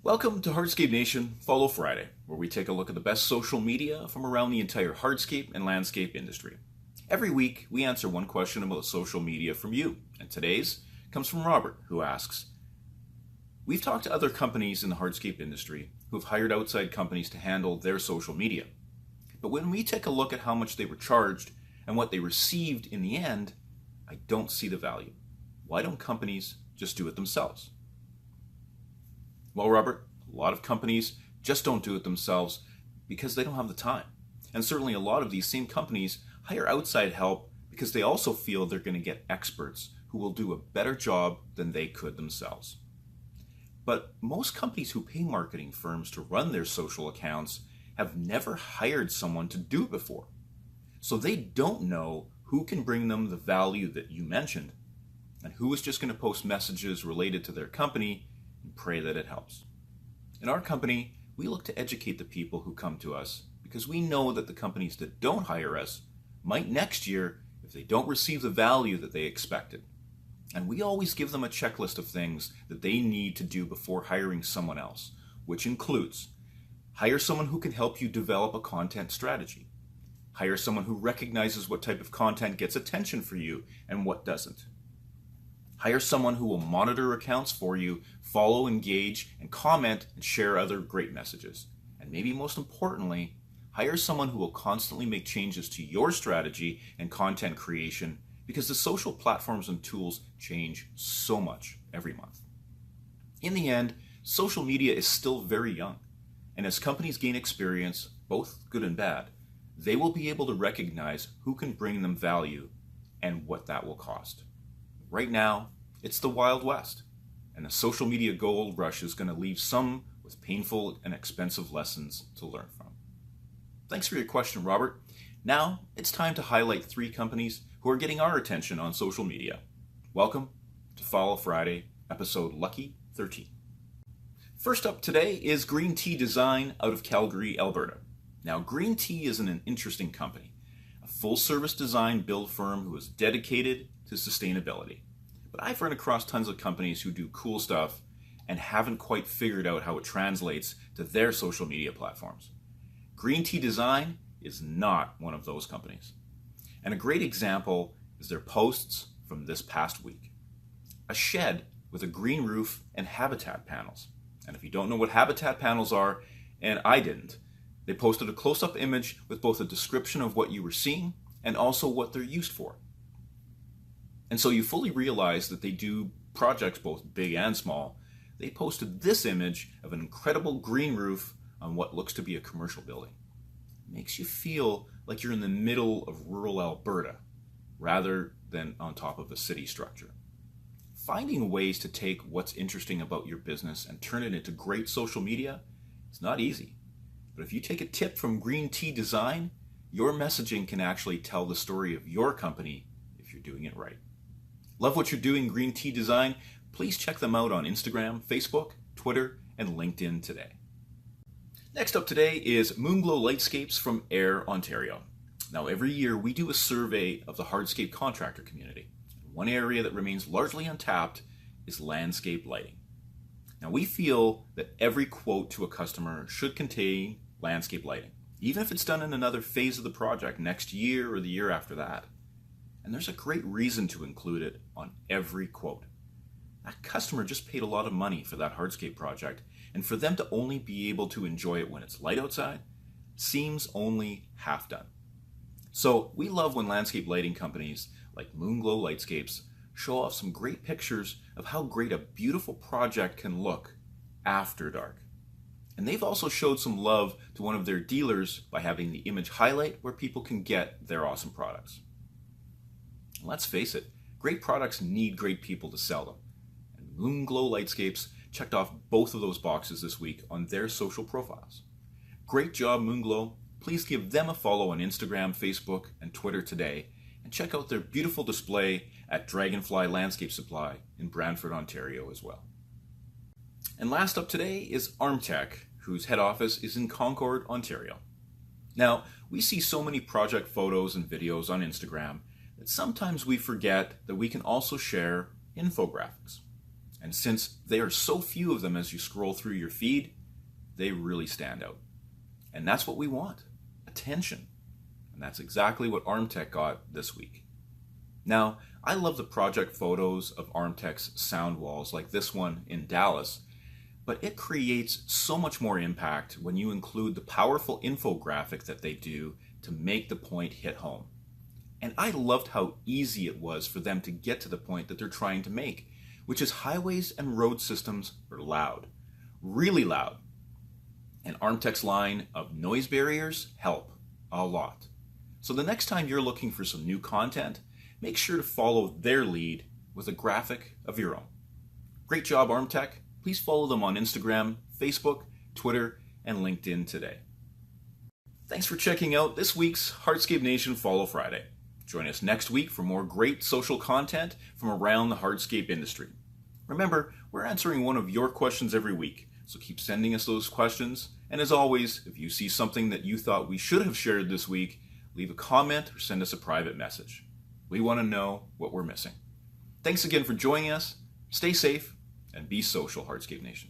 Welcome to Hardscape Nation Follow Friday, where we take a look at the best social media from around the entire hardscape and landscape industry. Every week, we answer one question about social media from you, and today's comes from Robert, who asks, we've talked to other companies in the hardscape industry who have hired outside companies to handle their social media. But when we take a look at how much they were charged and what they received in the end, I don't see the value. Why don't companies just do it themselves? Well, Robert, a lot of companies just don't do it themselves because they don't have the time. And certainly a lot of these same companies hire outside help because they also feel they're going to get experts who will do a better job than they could themselves. But most companies who pay marketing firms to run their social accounts have never hired someone to do it before. So they don't know who can bring them the value that you mentioned and who is just going to post messages related to their company and pray that it helps. In our company, we look to educate the people who come to us because we know that the companies that don't hire us might next year if they don't receive the value that they expected. And we always give them a checklist of things that they need to do before hiring someone else, which includes hire someone who can help you develop a content strategy. Hire someone who recognizes what type of content gets attention for you and what doesn't. Hire someone who will monitor accounts for you, follow, engage, and comment and share other great messages. And maybe most importantly, hire someone who will constantly make changes to your strategy and content creation because the social platforms and tools change so much every month. In the end, social media is still very young. And as companies gain experience, both good and bad, they will be able to recognize who can bring them value and what that will cost. Right now, it's the Wild West, and the social media gold rush is going to leave some with painful and expensive lessons to learn from. Thanks for your question, Robert. Now, it's time to highlight 3 companies who are getting our attention on social media. Welcome to Follow Friday, episode Lucky 13. First up today is Green Tea Design out of Calgary, Alberta. Now, Green Tea is an interesting company, a full-service design build firm who is dedicated to sustainability. But I've run across tons of companies who do cool stuff and haven't quite figured out how it translates to their social media platforms. Green Tea Design is not one of those companies. And a great example is their posts from this past week. A shed with a green roof and habitat panels. And if you don't know what habitat panels are, and I didn't, they posted a close-up image with both a description of what you were seeing and also what they're used for. And so you fully realize that they do projects both big and small. They posted this image of an incredible green roof on what looks to be a commercial building. It makes you feel like you're in the middle of rural Alberta rather than on top of a city structure. Finding ways to take what's interesting about your business and turn it into great social media is not easy. But if you take a tip from Green Tea Design, your messaging can actually tell the story of your company if you're doing it right. Love what you're doing, Green Tea Design? Please check them out on Instagram, Facebook, Twitter, and LinkedIn today. Next up today is Moonglow Lightscapes from Ayr, Ontario. Now, every year we do a survey of the hardscape contractor community. One area that remains largely untapped is landscape lighting. Now, we feel that every quote to a customer should contain landscape lighting, even if it's done in another phase of the project next year or the year after that. And there's a great reason to include it on every quote. That customer just paid a lot of money for that hardscape project, and for them to only be able to enjoy it when it's light outside seems only half done. So we love when landscape lighting companies like Moonglow Lightscapes show off some great pictures of how great a beautiful project can look after dark. And they've also showed some love to one of their dealers by having the image highlight where people can get their awesome products. Let's face it, great products need great people to sell them. And Moonglow Lightscapes checked off both of those boxes this week on their social profiles. Great job, Moonglow. Please give them a follow on Instagram, Facebook, and Twitter today, and check out their beautiful display at Dragonfly Landscape Supply in Brantford, Ontario as well. And last up today is Armtech, whose head office is in Concord, Ontario. Now, we see so many project photos and videos on Instagram that sometimes we forget that we can also share infographics. And since there are so few of them as you scroll through your feed, they really stand out. And that's what we want, attention. And that's exactly what Armtech got this week. Now, I love the project photos of Armtech's sound walls like this one in Dallas, but it creates so much more impact when you include the powerful infographic that they do to make the point hit home. And I loved how easy it was for them to get to the point that they're trying to make, which is highways and road systems are loud, really loud. And Armtech's line of noise barriers help a lot. So the next time you're looking for some new content, make sure to follow their lead with a graphic of your own. Great job, Armtech. Please follow them on Instagram, Facebook, Twitter, and LinkedIn today. Thanks for checking out this week's Hardscape Nation Follow Friday. Join us next week for more great social content from around the hardscape industry. Remember, we're answering one of your questions every week, so keep sending us those questions. And as always, if you see something that you thought we should have shared this week, leave a comment or send us a private message. We want to know what we're missing. Thanks again for joining us. Stay safe and be social, Hardscape Nation.